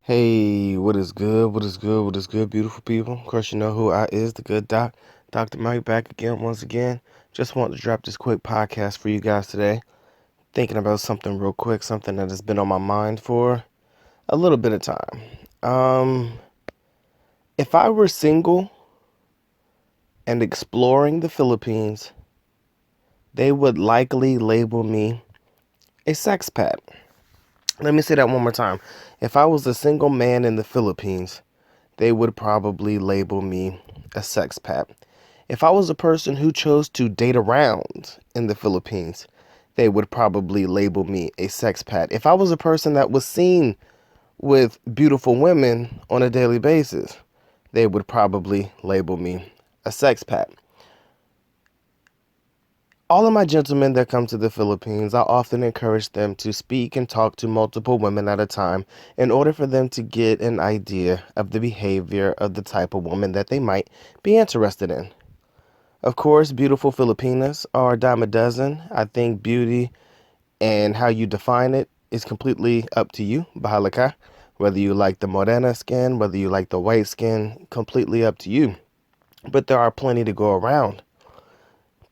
Hey, what is good? What is good? What is good, beautiful people? Of course, you know who I is, the good doc, Dr. Mike, back again, once again. Just want to drop this quick podcast for you guys today. Thinking about something real quick, something that has been on my mind for a little bit of time. Um, if I were single and exploring the Philippines, they would likely label me a sexpat. Let me say that one more time. If I was a single man in the Philippines, they would probably label me a sexpat. If I was a person who chose to date around in the Philippines, they would probably label me a sexpat. If I was a person that was seen with beautiful women on a daily basis, they would probably label me a sexpat. All of my gentlemen that come to the Philippines, I often encourage them to speak and talk to multiple women at a time in order for them to get an idea of the behavior of the type of woman that they might be interested in. Of course, beautiful Filipinas are a dime a dozen. I think beauty and how you define it is completely up to you, bahala ka. Whether you like the morena skin, whether you like the white skin, completely up to you. But there are plenty to go around.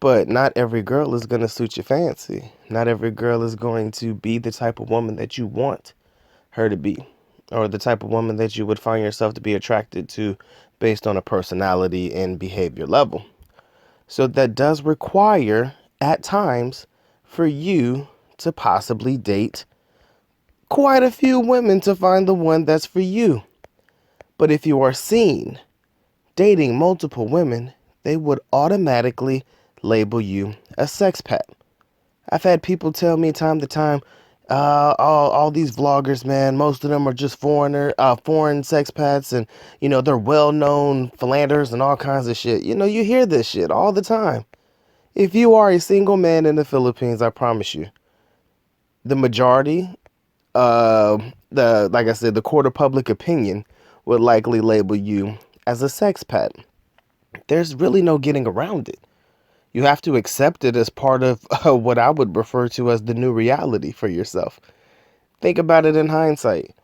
But not every girl is going to suit your fancy. Not every girl is going to be the type of woman that you want her to be, or the type of woman that you would find yourself to be attracted to based on a personality and behavior level. So that does require, at times, for you to possibly date quite a few women to find the one that's for you. But if you are seen dating multiple women, they would automatically label you a sexpat. I've had people tell me time to time, all these vloggers, man, most of them are just foreign sexpats, and they're well-known philanderers and all kinds of shit. You hear this shit all the time. If you are a single man in the Philippines, I promise you, the majority, like I said, the court of public opinion would likely label you as a sexpat. There's really no getting around it. You have to accept it as part of what I would refer to as the new reality for yourself. Think about it in hindsight.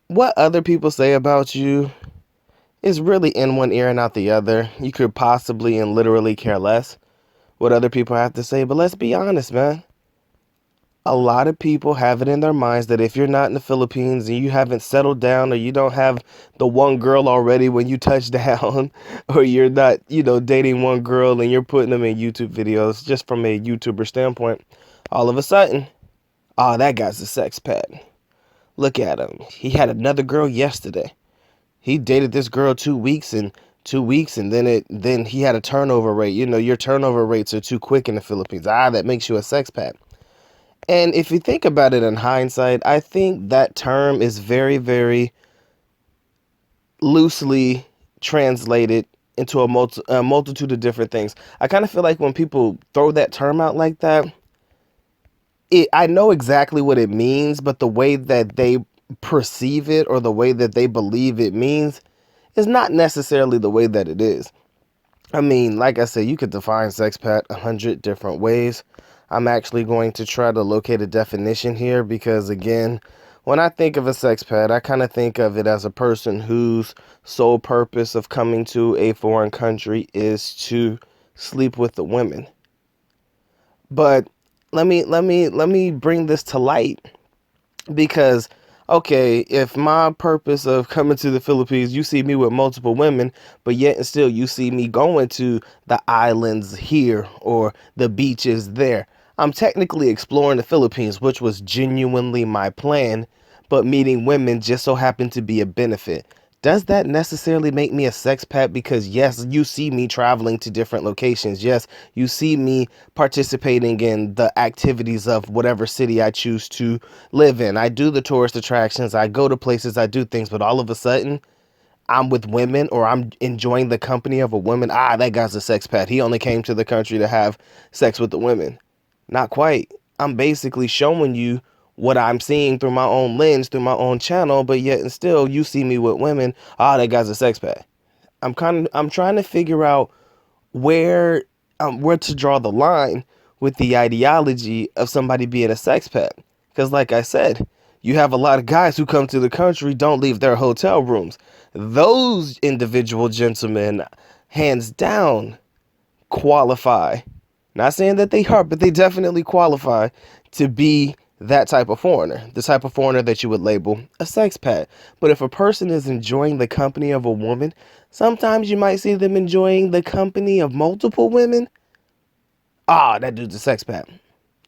What other people say about you is really in one ear and out the other. You could possibly and literally care less what other people have to say, but let's be honest, man. A lot of people have it in their minds that if you're not in the Philippines and you haven't settled down, or you don't have the one girl already when you touch down, or you're not, dating one girl and you're putting them in YouTube videos just from a YouTuber standpoint, all of a sudden, oh, that guy's a sex pet. Look at him. He had another girl yesterday. He dated this girl 2 weeks and 2 weeks, and then he had a turnover rate. Your turnover rates are too quick in the Philippines. That makes you a sex pet. And if you think about it in hindsight, I think that term is very, very loosely translated into a multitude of different things. I kind of feel like when people throw that term out like that, I know exactly what it means, but the way that they perceive it or the way that they believe it means is not necessarily the way that it is. I mean, like I said, you could define sexpat 100 different ways. I'm actually going to try to locate a definition here because, again, when I think of a sexpat, I kind of think of it as a person whose sole purpose of coming to a foreign country is to sleep with the women. But let me bring this to light because, okay, if my purpose of coming to the Philippines, you see me with multiple women, but yet and still you see me going to the islands here or the beaches there, I'm technically exploring the Philippines, which was genuinely my plan, but meeting women just so happened to be a benefit. Does that necessarily make me a sexpat? Because yes, you see me traveling to different locations. Yes, you see me participating in the activities of whatever city I choose to live in. I do the tourist attractions. I go to places. I do things. But all of a sudden, I'm with women, or I'm enjoying the company of a woman. That guy's a sexpat. He only came to the country to have sex with the women. Not quite. I'm basically showing you what I'm seeing through my own lens, through my own channel, but yet and still you see me with women. That guy's a sexpat. I'm trying to figure out where to draw the line with the ideology of somebody being a sexpat. Because like I said, You have a lot of guys who come to the country, don't leave their hotel rooms. Those individual gentlemen, hands down, qualify. Not saying that they are, but they definitely qualify to be that type of foreigner, the type of foreigner that you would label a sexpat. But if a person is enjoying the company of a woman, sometimes you might see them enjoying the company of multiple women. Ah, that dude's a sexpat.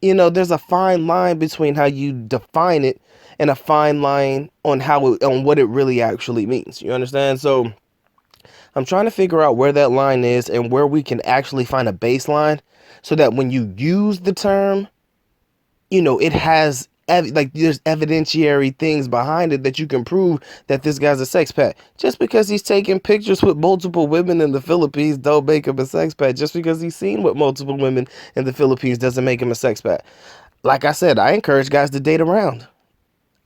There's a fine line between how you define it and a fine line on what it really actually means. You understand? So I'm trying to figure out where that line is and where we can actually find a baseline so that when you use the term, it has there's evidentiary things behind it that you can prove that this guy's a sex pat. Just because he's taking pictures with multiple women in the Philippines don't make him a sex pat. Just because he's seen with multiple women in the Philippines doesn't make him a sex pat. Like I said, I encourage guys to date around.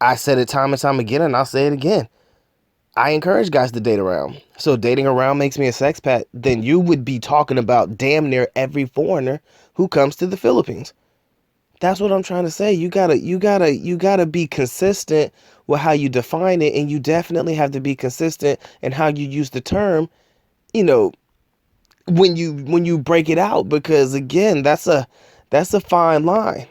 I said it time and time again, and I'll say it again. I encourage guys to date around. So dating around makes me a sex pat, then you would be talking about damn near every foreigner who comes to the Philippines. That's what I'm trying to say. You gotta be consistent with how you define it, and you definitely have to be consistent in how you use the term, you know, when you break it out, because again, that's a fine line.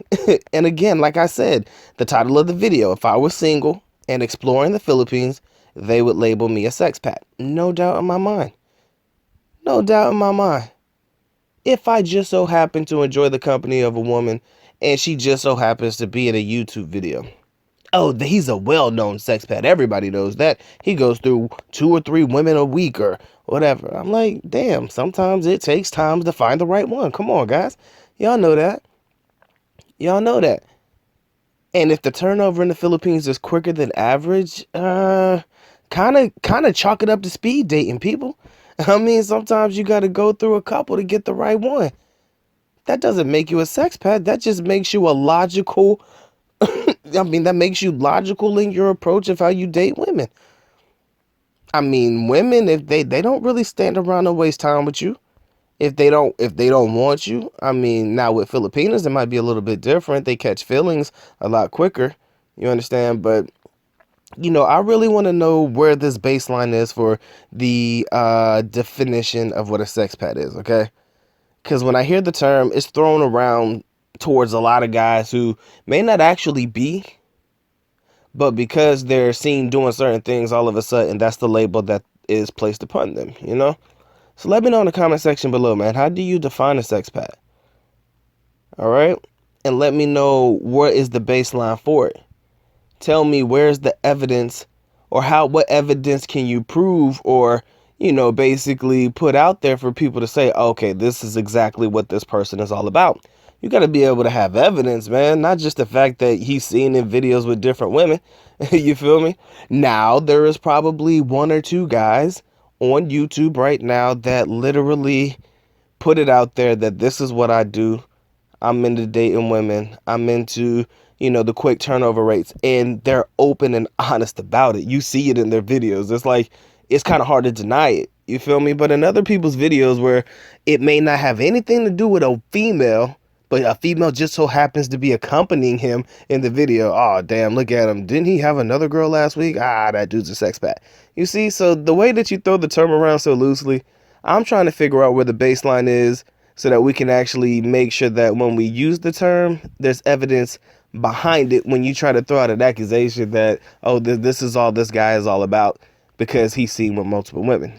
And again, like I said, the title of the video, if I was single and exploring the Philippines, they would label me a sexpat. No doubt in my mind. No doubt in my mind. If I just so happen to enjoy the company of a woman and she just so happens to be in a YouTube video. Oh, he's a well-known sexpat. Everybody knows that. He goes through 2 or 3 women a week or whatever. I'm like, damn, sometimes it takes time to find the right one. Come on, guys. Y'all know that. Y'all know that. And if the turnover in the Philippines is quicker than average, kind of chalk it up to speed dating, people. I mean, sometimes you got to go through a couple to get the right one. That doesn't make you a sexpat. That just makes you a logical. That makes you logical in your approach of how you date women. I mean, women, if they don't really stand around and waste time with you. If they don't want you. I mean, now with Filipinas, it might be a little bit different. They catch feelings a lot quicker. You understand? But I really want to know where this baseline is for the definition of what a sexpat is. Okay. Because when I hear the term, it's thrown around towards a lot of guys who may not actually be, but because they're seen doing certain things, all of a sudden, that's the label that is placed upon them. So let me know in the comment section below, man. How do you define a sexpat? All right? And let me know what is the baseline for it. Tell me where's the evidence, or what evidence can you prove, or basically put out there for people to say, okay, this is exactly what this person is all about. You got to be able to have evidence, man, not just the fact that he's seen in videos with different women. You feel me? Now, there is probably 1 or 2 guys on YouTube right now that literally put it out there that this is what I do. I'm into dating women. I'm into, the quick turnover rates, and they're open and honest about it. You see it in their videos. It's like, it's kind of hard to deny it. You feel me? But in other people's videos where it may not have anything to do with a female, but a female just so happens to be accompanying him in the video. Oh, damn, look at him. Didn't he have another girl last week? Ah, that dude's a sex pat. You see, so the way that you throw the term around so loosely, I'm trying to figure out where the baseline is so that we can actually make sure that when we use the term, there's evidence behind it when you try to throw out an accusation that, oh, this is all this guy is all about because he's seen with multiple women.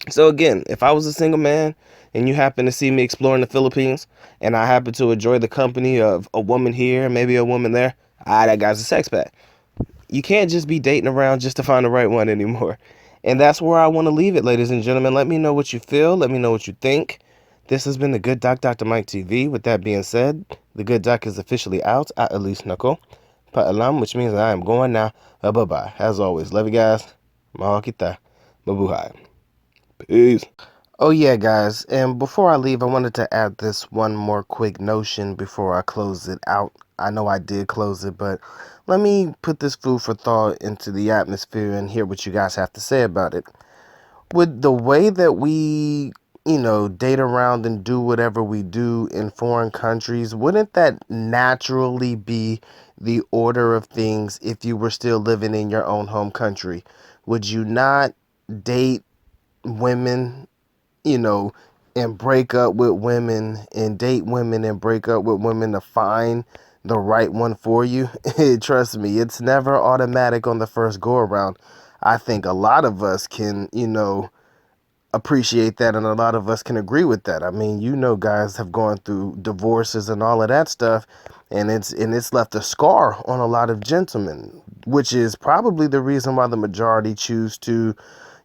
So again, if I was a single man and you happen to see me exploring the Philippines and I happen to enjoy the company of a woman here, maybe a woman there, that guy's a sex pat. You can't just be dating around just to find the right one anymore. And that's where I want to leave it, ladies and gentlemen. Let me know what you feel. Let me know what you think. This has been The Good Doc, Dr. Mike TV. With that being said, The Good Doc is officially out. At least Nako. Paalam, which means that I am going now. Bye-bye. As always, love you guys. Mahal kita. Mabuhay. Peace. Oh yeah, guys, and before I leave, I wanted to add this one more quick notion before I close it out. I know I did close it, but let me put this food for thought into the atmosphere and hear what you guys have to say about it. With the way that we date around and do whatever we do in foreign countries, wouldn't that naturally be the order of things if you were still living in your own home country? Would you not date women, you know, and break up with women and date women and break up with women to find the right one for you? Trust me, it's never automatic on the first go around. I think a lot of us can, appreciate that, and a lot of us can agree with that. I mean, guys have gone through divorces and all of that stuff, and it's left a scar on a lot of gentlemen, which is probably the reason why the majority choose to,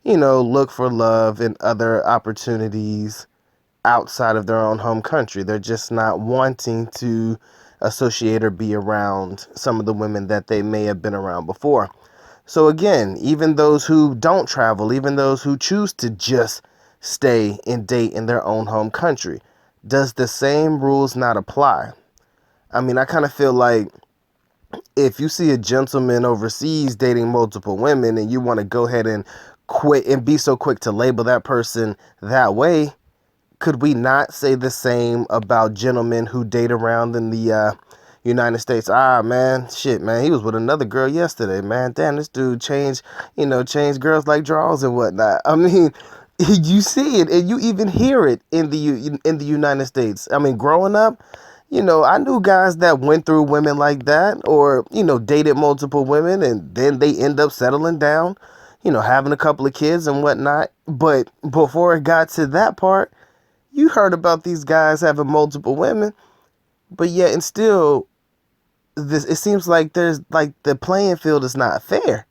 look for love and other opportunities outside of their own home country. They're just not wanting to associate or be around some of the women that they may have been around before. So again, even those who don't travel, even those who choose to just stay and date in their own home country, does the same rules not apply? I mean, I kind of feel like if you see a gentleman overseas dating multiple women and you want to go ahead and quit and be so quick to label that person that way, could we not say the same about gentlemen who date around in the United States? Ah, man, shit, man, he was with another girl yesterday, man. Damn, this dude changed girls like draws and whatnot. I mean, you see it and you even hear it in the United States. I mean, growing up, I knew guys that went through women like that, or dated multiple women and then they end up settling down, having a couple of kids and whatnot. But before it got to that part, you heard about these guys having multiple women, but yet and still, it seems like there's like the playing field is not fair.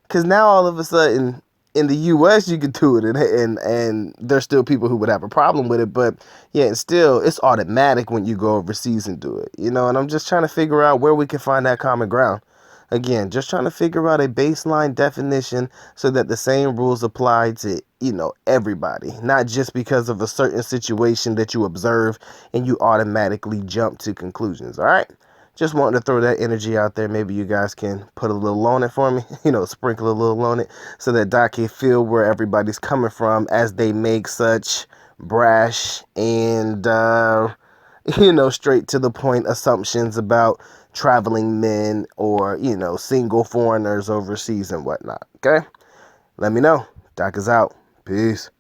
Because now all of a sudden in the U.S. you can do it, and there's still people who would have a problem with it, but yeah, and still it's automatic when you go overseas and do it, And I'm just trying to figure out where we can find that common ground. Again, just trying to figure out a baseline definition so that the same rules apply to, everybody, not just because of a certain situation that you observe and you automatically jump to conclusions. All right. Just wanting to throw that energy out there. Maybe you guys can put a little on it for me, sprinkle a little on it so that Doc can feel where everybody's coming from as they make such brash and, straight to the point assumptions about traveling men or, single foreigners overseas and whatnot. Okay? Let me know. Doc is out. Peace.